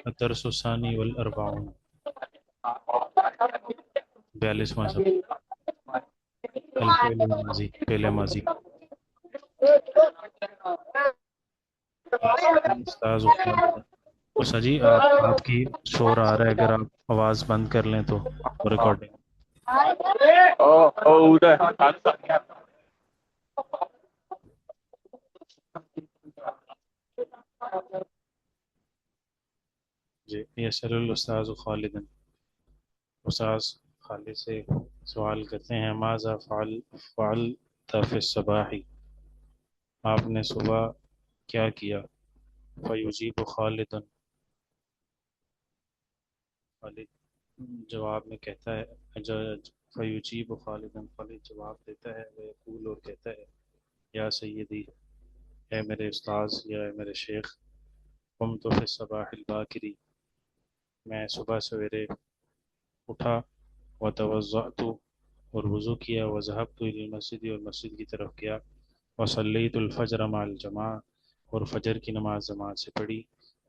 الدرس الثانی والاربعون، 42واں سب، الفعل الماضی، فعل ماضی۔ استاذ اسا جی آپ کی شور آ رہا ہے، اگر آپ آواز بند کر لیں تو ریکارڈنگ۔ جی، یسأل الاستاذ خالد، استاذ خالد سے سوال کرتے ہیں، ماذا فعلت فی الصباح، آپ نے صبح کیا کیا؟ فیجیب خالد، خالد جواب میں کہتا ہے، فیجیب خالد، خالد جواب دیتا ہے، ویقول اور کہتا ہے، یا سیدی، اے میرے استاذ یا اے میرے شیخ، قمت فی الصباح الباکری، میں صبح سویرے اٹھا، وتوضأت اور وضو کیا، وذهبت الى المسجد اور مسجد کی طرف گیا، وصلیت الفجر مع الجماعہ اور فجر کی نماز جماعت سے پڑھی،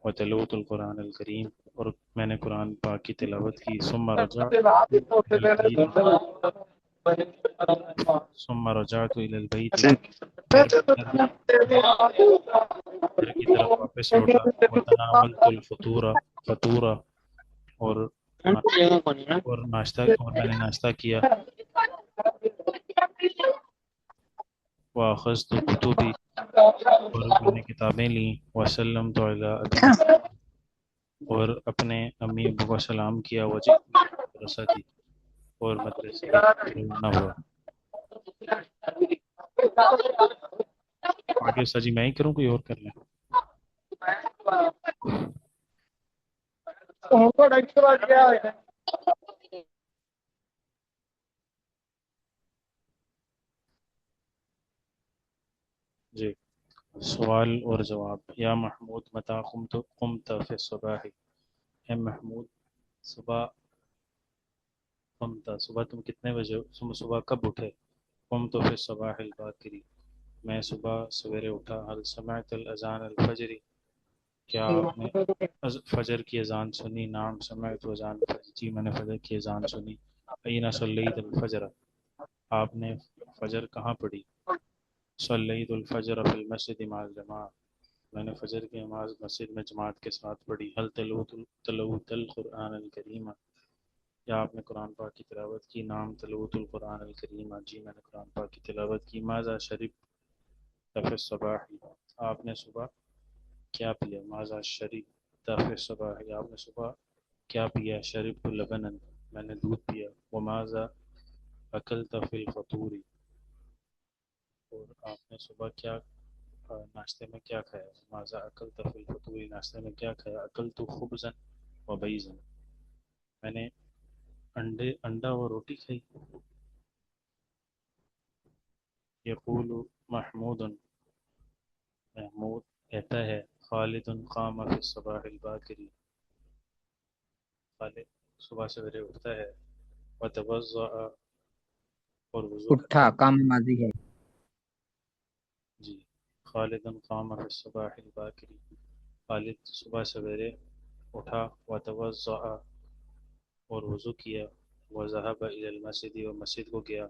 وتلوت القرآن الکریم اور میں نے قرآن پاک کی تلاوت کی، ثم رجعت الى البیت، پھر گھر کی طرف واپس لوٹا، وتناولت الفطور، فطورا اور ناشتہ اور میں نے ناشتہ کیا، واخذت کتبی اور میں نے کتابیں لیں، وسلمت علی ابی اور اپنے امی ابو کو سلام کیا، وجئت مدرسہ تھی اور مدرسے کی طرف روانہ ہوا۔ آگے سجی میں ہی کروں، کوئی اور کر لیں؟ جی، سوال اور جواب، یا محمود متی قمت فی الصباح، اے محمود صبح تم کتنے بجے، صبح کب اٹھے؟ قمت فی الصباح الباکری، میں صبح سویرے اٹھا، هل سمعت الاذان الفجری، کیا آپ نے فجر کی اذان سنی؟ نعم سمعت اذان الفجر، جی میں نے فجر کی اذان سنی۔ این صلیت الفجر، آپ نے فجر کہاں پڑھی؟ صلیت الفجر فی المسجد مع الجماعہ، میں نے فجر کی نماز مسجد میں جماعت کے ساتھ پڑھی۔ هل تلوت القرآن الکریم، یا آپ نے قرآن پاک کی تلاوت کی؟ نام تلوت القرآن الکریم، جی میں نے قرآن پاک کی تلاوت کی۔ ماذا شربت فی الصباح، آپ نے صبح کیا پیا؟ ماذا شربت فی الصباح، آپ نے صبح کیا پیا؟ شربت لبنا، میں نے دودھ پیا۔ وماذا اکلت فی الفطور، اور آپ نے صبح کیا ناشتے میں کیا کھایا؟ ماذا اکلت فی الفطور، ناشتے میں کیا کھایا؟ اکلت خبزا و بیضا، میں نے انڈا اور روٹی کھائی۔ یقول محمود، محمود کہتا ہے، خالد قام فی الصباح الباکری، خالد صبح سویرے اٹھتا ہے، وتوضأ اور وضو کرتا اٹھا ہے، کام ماضی ہے۔ جی، خالد قام فی الصباح الباکری، خالد صبح سویرے اٹھا، وتوضأ اور وضو کیا، وذهب الى المسجد اور مسجد کو گیا،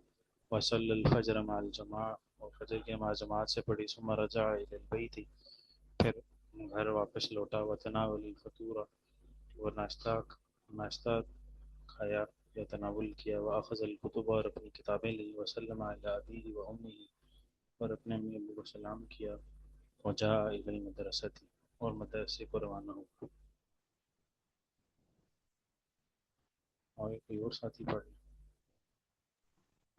وصلی الفجر مع الجماعہ اور فجر کی نماز جماعت سے پڑھی، ثم رجع الى البیت، پھر گھر واپس لوٹا، وتناول الفطور اور ناشتہ کھایا یا تناول کیا، واخذ الکتب اور اپنی کتابیں لی، وسلم علی ابیہ و امہ اور اپنے امی ابو کو سلام کیا، وجاء الی المدرسہ اور مدرسے کو روانہ ہو۔ اور کوئی اور ساتھی پڑھ لیں۔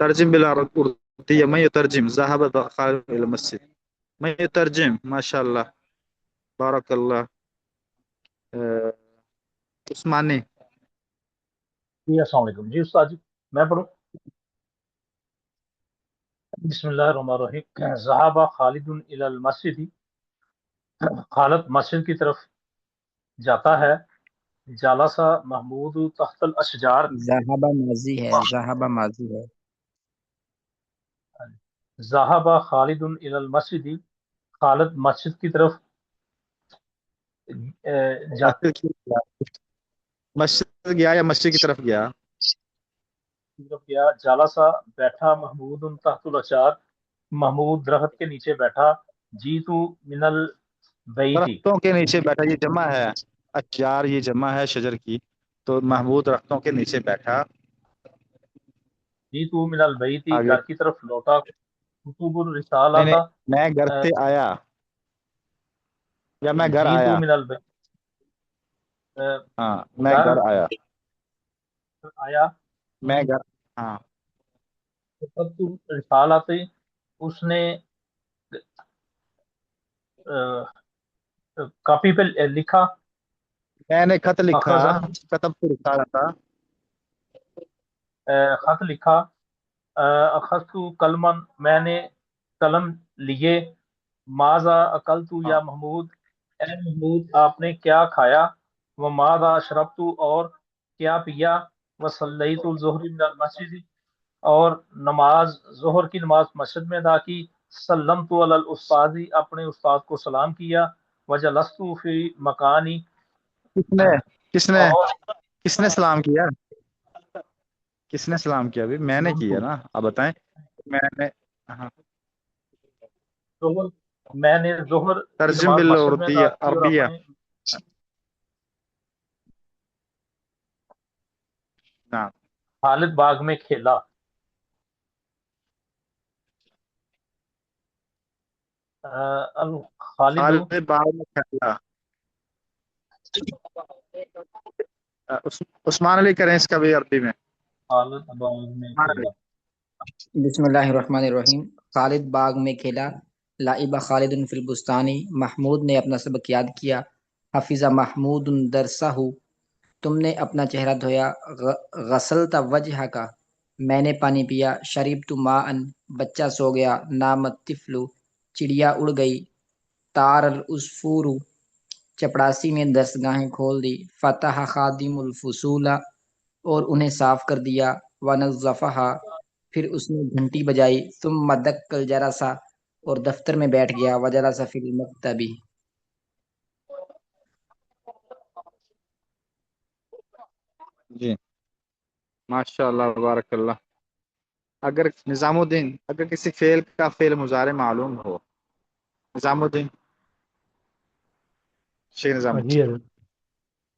ترجم بالعربية، من يترجم؟ ذهب خالد إلى المسجد، من يترجم؟ ما شاء الله، بارك الله. عثمانی، جی السلام علیکم، جی استاد جی میں پڑھوں؟ بسم اللہ الرحمن الرحیم۔ ذهب خالد الی المسجد، خالد مسجد کی طرف جاتا ہے، जालसा महमूद तख्त अल अशजार। ज़हाबा माजी है, ज़हाबा माजी है। ज़हाबा खालिदुन इलल मस्जिद, खालिद मस्जिद की तरफ जा मस्जिद की गया, मस्जिद गया या मस्जिद की तरफ गया? की तरफ गया। जालसा बैठा, महमूद तहतुल अशजार, महमूद दरख्त के नीचे बैठा। जीतू मिनल बैती, दरख्तों के नीचे बैठा, ये जमा है। अशजार ये जमा है शजर की, तो महमूद दरख्तों के नीचे बैठा। जीतू मिनल बैती, आगे। घर की तरफ लौटा। कुतुबुल रिसाला नहीं नहीं, था। मैं घर से आया या मैं घर जीतू आया? मिनल बैती, हाँ, मैं घर घर आया। आया। मैं घर, हाँ। कुतुबुल रिसाला थी, उसने कॉपी पे लिखा। मैंने खत लिखा, अखज़त, कतब तो लिखा था। खत लिखा। अखज़तु कलमन, मैंने कलम लिए। माजा अकलतु या हाँ, महमूद, ए महमूद आपने क्या खाया। व माजा अशरबतु, और क्या पिया। व सल्लैतु ज़ुहरी मिनल मस्जिद, और नमाज ज़ोहर की नमाज मस्जिद में अदा की। सल्लमतु अलल उस्तादी, अपने उस्ताद को सलाम किया। वजलस्तु फी मकानी, किसने किसने और किसने सलाम किया? किसने सलाम किया? अभी मैंने किया सल्लमतु ना, अब बताएं। मैंने, हाँ। ज़ोहर, मैंने ज़ोहर की तर्जुम नमाज बिल मस्जिद में उर्दी अदा की और अरबिया। अपने नाम। खालिद बाग में खेला। अल खालिदु, खालिद बाग में खेला। उस्मान अली करें इसका भी अरबी में। खालिद बाग में उस्मान अली। खेला। बिस्मिल्लाहिर्रहमानिर्रहीम। खालिद बाग में खेला। लाइबा खालिदुन फिल बुस्तानी, महमूद ने अपना सबक याद किया। हफिज़ा महमूदुन दरसहु, तुमने अपना चेहरा धोया। गसलता वजह का, मैंने पानी पिया। शरीब तु माअन, बच्चा सो गया। नामत तिफलु, चिड़िया उड़ गई। तारल उसफूरु, चपड़ासी ने दरसगाहें खोल दी। फतह खादिमुल फुसूला, और उन्हें साफ कर दिया। वनज़्ज़फ़हा, फिर उसने घंटी बजाई। सुम्मा दक्कल जरसा, और दफ्तर में बैठ गया। वजलसा फिल मक्तबी। जी, माशाअल्लाह बारकल्लाह। अगर निजामुद्दीन, अगर किसी फेल का फेल मुजारे मालूम हो, निजामुद्दीन, शेख हाँ निजामुद्दीन। जी हज़रत।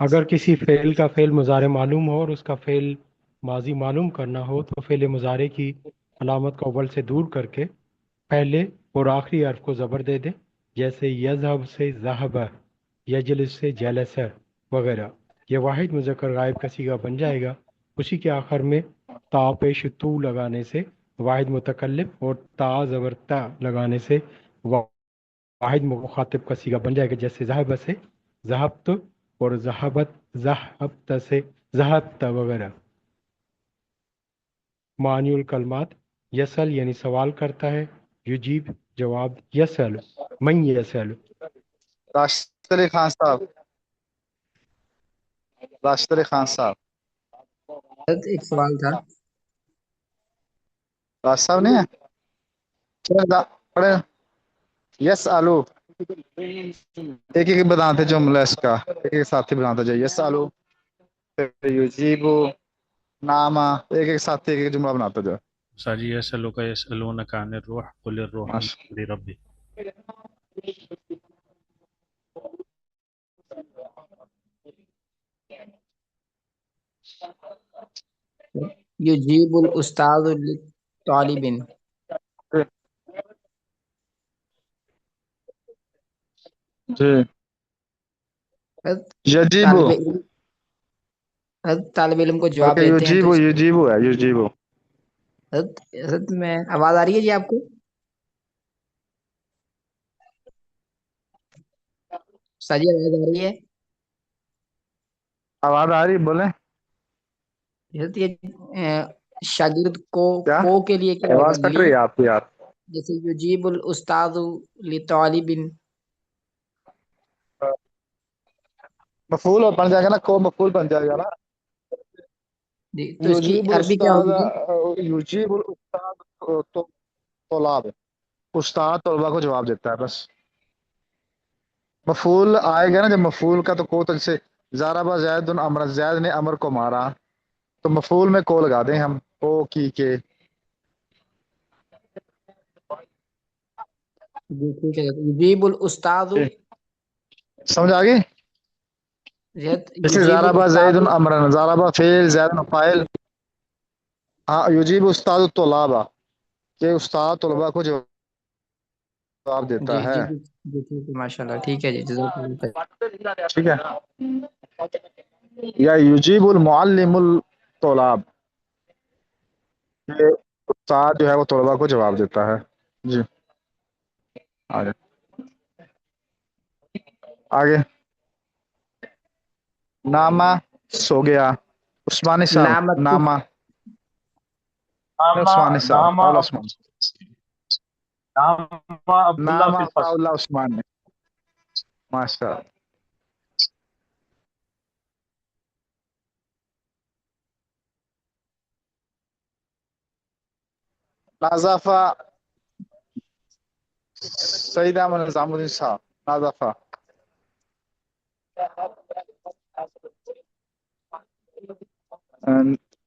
अगर किसी फ़ेल का फ़ेल मुज़ारे मालूम हो और उसका फ़ेल माजी मालूम करना हो तो फ़ेल मुज़ारे की अलामत को अव्वल से दूर करके पहले और आखिरी हर्फ को ज़बर दे दे। जैसे यज़हब से ज़हब, यजलिस से जलस वगैरह। यह वाहिद मुज़क्कर गायब का सीगा बन जाएगा। उसी के आखिर में ता पेश तू लगाने से वाहिद मुतकल्लिम और ता ज़बर ता लगाने से वाहिद मुखातिब का सीगा बन जाएगा। जैसे ज़हब से ज़हबत और ज़हबत, ज़हबत से ज़हबत वगैरह। मानियुल कलमात, यसल यानी सवाल करता है। युजीब जवाब, यसल मन यसल। राशिद अली खान साहब, राशिद अली खान साहब। एक सवाल था। राशिद साहब नहीं है? चलो पढ़े। यस आलू, एक एक बताते जुमला इसका, एक एक साथी बताते जाइए। यस आलू, फिर युजीबु, नामा, एक एक साथी एक एक जुमला बनाते जाओ। साजी यसअलुका यसअलूनका अनिर रूह कुलिर रूह मिन माशा- अमरि रब्बी। युजीबुल उस्तादु लित्तालिबिन, जी। यजीबु, तालिब इल्म को जवाब बल्कि देते हैं तो युजीबु, इसको युजीबु है, युजीबु। हज़रत में आवाज आ रही है जी आपको? साजी आवाज आ रही है? आवाज आ रही, बोले हज़रत ये शागिर्द क्या? को के लिए क्या होगा आवाज कट ली? रही है आपकी यार। जैसे युजीबुल उस्तादु लितालिबिन, मफूल और बन जाएगा ना, को मफूल बन जाएगा ना। जी, तो इसकी युजीबुल अरबी क्या उस्ताद, होगी? युजीबुल उस्ताद तो तौलाब, उस्ताद तलबा को जवाब देता है बस। मफूल आएगा ना जब मफूल का, तो को तो जैसे ज़ारबा ज़ैदुन अमर, जैद ने अमर को मारा, तो मफूल में को लगा दें हम, को की के। जी ठीक है, युजीबुल उस्तादु, समझ आ गई? जैसे युजीबुल ज़ारबा ज़ैदुन उस्तादु। अमरन, ज़ारबा फेल, ज़ैदुन फाइल। हाँ, युजीब उस्ताद तौलाबा, के उस्ताद तलबा को जवाब देता जी है। जी जी जी, ठीक है, माशाल्लाह, ठीक है जी, जज़ाकल्लाह खैर। ठीक है। या युजीबुल मुअल्लिमुल तौलाब, के उस्ताद जो है वो तलबा को जवाब देता है। जी, आगे आगे। नामा, सो गया। उस्मानी साहब, नामत, नामा। नामा उस्मानी साहब, नामा ताउला उस्मान। नामा अब्दुल्लाह नामा फिल फस्ल। ताउला उस्मान। माशा। नाज़ाफा, सईद अहमद निजामुद्दीन साहब, नाज़ाफा।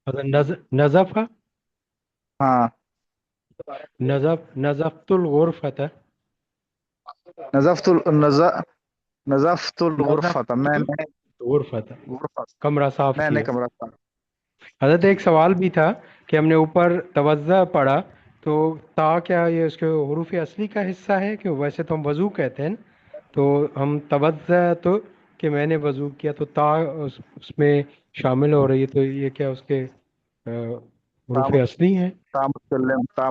मतलब नज़फ़, हाँ, नज़फ़तुल गुरफ़त, नज़फ़तुल नज़फ़तुल गुरफ़त, नज़फ़तुल मैंने गुरफ़त, गुरफ़त, कमरा साफ मैंने किया। कमरा था। हज़रत एक सवाल भी था कि हमने ऊपर तवज्जा पढ़ा, तो ता क्या ये उसके हरूफ असली का हिस्सा है? कि वैसे तो हम वज़ू कहते हैं ना, तो हम तवज्जा तो कि मैंने वज़ू किया, तो ता उसमें शामिल हो रही है, तो ये क्या उसके ता हरूफ असली हैं? ता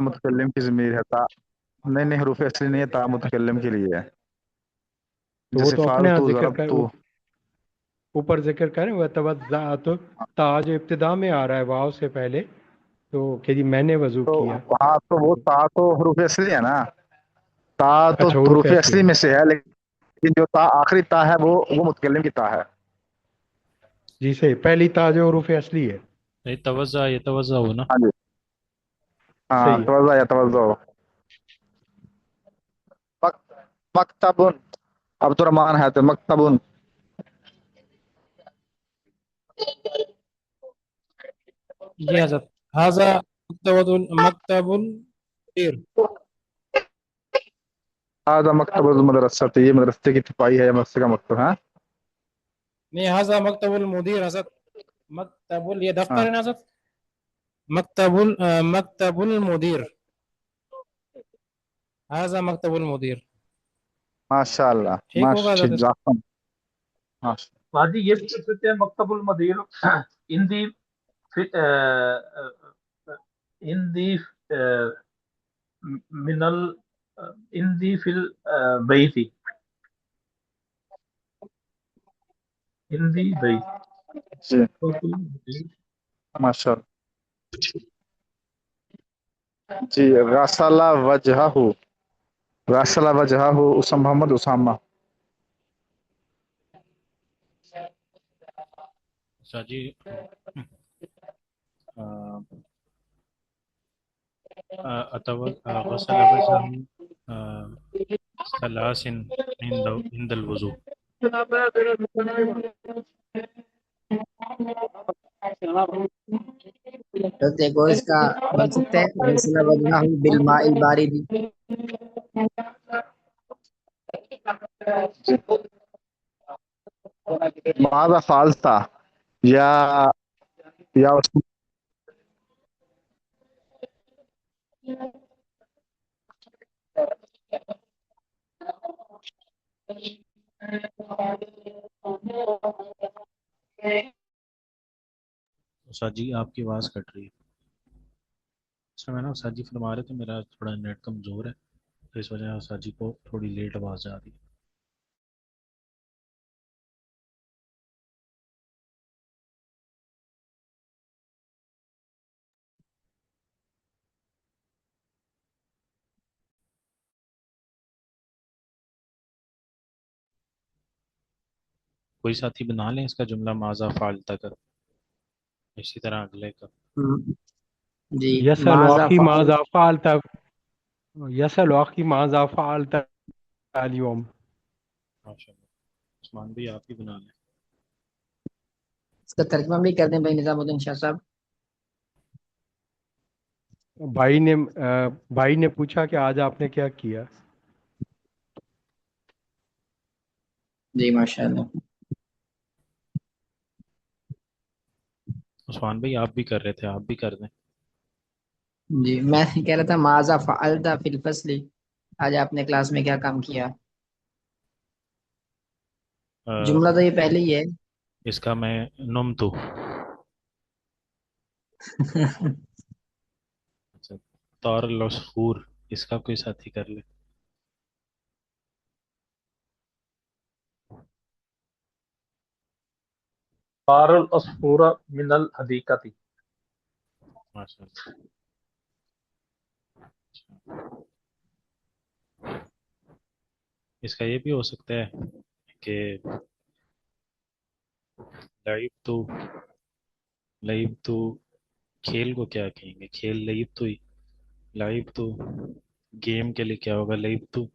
मुतकल्लिम की ज़मीर है, ता। नहीं नहीं, हरूफ असली नहीं है, ता मुतकल्लिम के लिए है। तो वो जैसे तो अपने यहाँ फालतू, जिक्र कर, ज़रबतू। ऊपर जिक्र करें वह तवज्जा, तो ता जो इब्तिदा में आ रहा है वाव से पहले, तो कि जी मैंने वज़ू तो किया। हाँ, तो वो ता तो हरूफ असली है ना। ता तो अच्छा, हरूफ हरूफ असली असली है। में से है, लेकिन जो ता आखिरी ता है वो मुतकल्लिम की ता है। जी सही, पहली ता जो हरूफ असली है। ये तवज़ा हो ना। हाँ जी। हाँ, सही है। तवज्जो या तवज्जो। मक- मकतबुन, अब्दुर्रहमान है तो मकतबुन। जी हज़रत, हाजा मकतबुल मुदीर। आधा मकतबुल मदरसा, तो ये मदरसे की छपाई है या मदरसे का मकतब है। नहीं, हाजा मकतबुल मुदीर हज़रत। मकतबुल ये दफ्तर हाँ, है ना हज़रत। मकतबुल मुदीर। हाजा मकतबुल मुदीर। माशाअल्लाह, ठीक होगा माशा, हज़रत इसका। जाफर। माशा। हाजी ये भी कह सकते हैं मकतबुल मदीर इन दी इन दी मिनल इन दी फिल बैती इन दी बैत। जी, मकतबुल मदीर। माशाअल्लाह। जी, गसला वजहहू, गसला वजहहू मोहम्मद उसामा। अच्छा जी। गसल वजहहू सलासिन इंदल वज़ू। तो देखो इसका बन सकता है, गसला वजहहु बिल माइल बारिद। मादा फालता, या या उस, उस्ताद जी आपकी आवाज़ कट रही है। अच्छा, मैं ना उस्ताद जी फरमा रहे थे मेरा थोड़ा नेट कमज़ोर है, तो इस वजह से उस्ताद जी को थोड़ी लेट आवाज़ आ रही है। کوئی ساتھی بنا لیں اس کا جملہ ماذا فعلت کا، اسی طرح اگلے کا. جی يسأل ماذا أخي فعل. ماذا فعلت يسأل أخي ماذا فعلت اليوم. ماشاء اللہ. عثمان بھی آپ ہی بنا لیں. اس کا ترجمہ بھی کر دیں بھائی نظام الدین شاہ صاحب. بھائی نے پوچھا کہ آج آپ نے کیا کیا. جی ماشاء اللہ. عثمان بھائی آپ بھی کر رہے تھے، آپ بھی کر دیں. جی میں کہہ رہا تھا ماذا فعلت فی الفصل، آج آپ نے کلاس میں کیا کام کیا. جملہ تو یہ پہلے ہی ہے. اس کا میں نمتو. طار العصفور، اس کا کوئی ساتھی کر لے. طار العصفور من الحدیقۃ. ماشاء اللہ. اس کا یہ بھی ہو سکتا ہے کہ لعب تو کھیل کو کیا کہیں گے، کھیل لعب تو ہی، لعب تو گیم کے لیے کیا ہوگا، لعب تو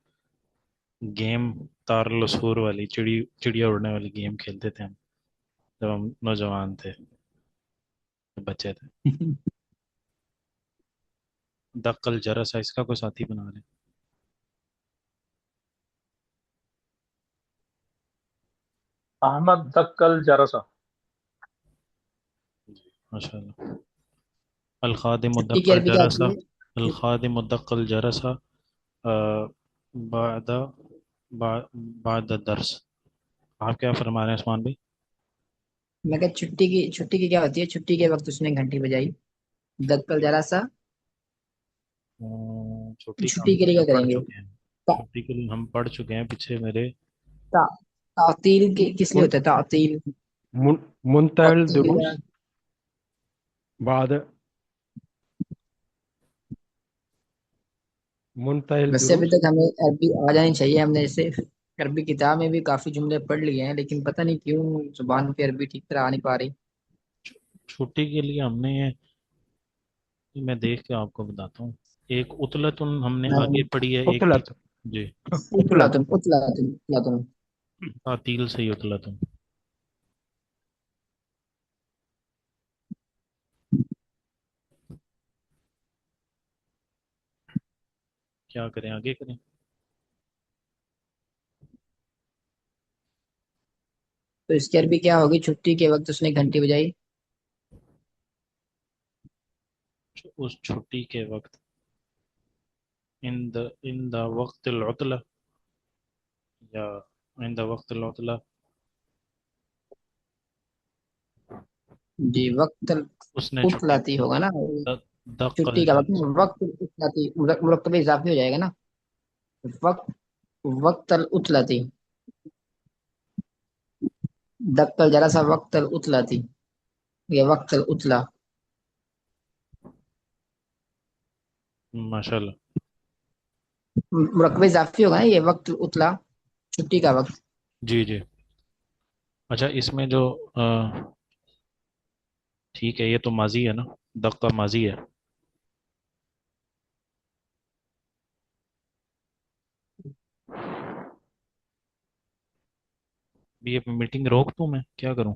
گیم طار العصفور والی چڑیا اڑنے والی گیم کھیلتے تھے ہم جب ہم نوجوان تھے، بچے تھے. دق الجرس، اس کا کوئی ساتھی بنا لیں. احمد دق الجرس. ماشاء اللہ. الخادم چھٹی دق کی عربی کیا الجرس، ہوتی ہے؟ الخادم دق الجرس بعد بعد الدرس. آپ کیا فرما رہے ہیں عثمان بھائی؟ میں کہ چھٹی کی کیا ہوتی ہے؟ چھٹی کے وقت اس نے گھنٹی بجائی. دکل ذرا سا. چھٹی کا ہم چھٹی کے لیے پیچھے کیا پڑھ کریں گے؟ چکے ہیں. چھٹی کے لیے ہم پڑھ چکے ہیں پیچھے میرے. تعطیل کس لیے ہوتا ہے؟ تعطیل. منتهى تعطیل الدروس بعد منتهى ویسے ابھی الدروس. تک ہمیں عربی آ جانی چاہیے. ہم نے اسے عربی کتاب میں بھی کافی جملے پڑھ لیے ہیں، لیکن پتہ نہیں کیوں زبان پہ عربی ٹھیک طرح آ نہیں پا رہی. چھٹی کے لیے ہم نے میں دیکھ کے آپ کو بتاتا ہوں. ایک اتلتن ہم نے آگے پڑھی ہے، ایک عطلت جی عطلت اتلاتن. تعطیل سے ہی اتلتن. کیا کریں، آگے کریں؟ تو اس کی عربی کیا ہوگی؟ چھٹی کے وقت اس نے گھنٹی بجائی. اس چھٹی کے وقت، ان دا وقت العطلہ، یا ان دا وقت العطلہ. جی وقت اس نے چھٹی اتلاتی ہوگا نا. دق چھٹی کا وقت الجرس. وقت اتلاتی مرکب اضافی ہو جائے گا نا. وقت وقت الاتلاتی. دکل ذرا سا وقت الاتلاتی، یہ وقت الاتلا. ماشاء اللہ. مرکب اضافی ہوگا نا یہ وقت الاتلا، چھٹی کا وقت. جی جی. اچھا اس میں جو ٹھیک ہے، یہ تو ماضی ہے نا، دق کا ماضی ہے. یہ میٹنگ روک دوں، میں کیا کروں؟